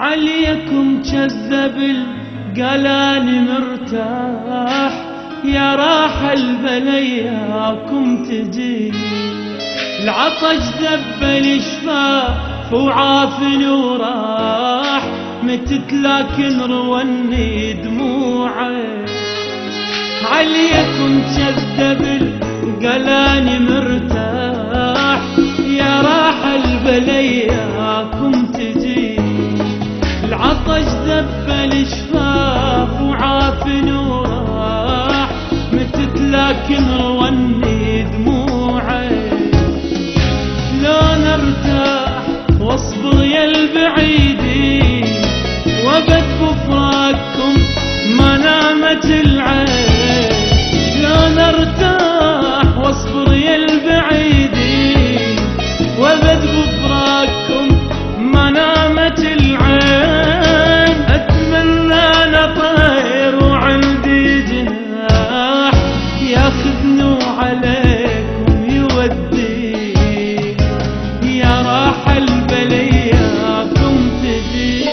عليكم كذب قال أنا مرتاح، يا راح البلياكم تجي. العطش ذب الشفاف وعافني وراح، متت لكن رواني دموعي. عليكم كذب قال أنا مرتاح، يا راح البلياكم تجي. العطش ذب الشفاف وعافني وراح، متت لكن رواني دموعي. شلون ارتاح واصبر يا البعيدين، وابد بفراقكم ما نامت العين. شلون ارتاح واصبر يا البعيدين، وابد بفراقكم ما نامت العين. اتمنى انا طير وعندي جناح، ياخذني وعليكم يودي. يا راح البلياكم تجيني.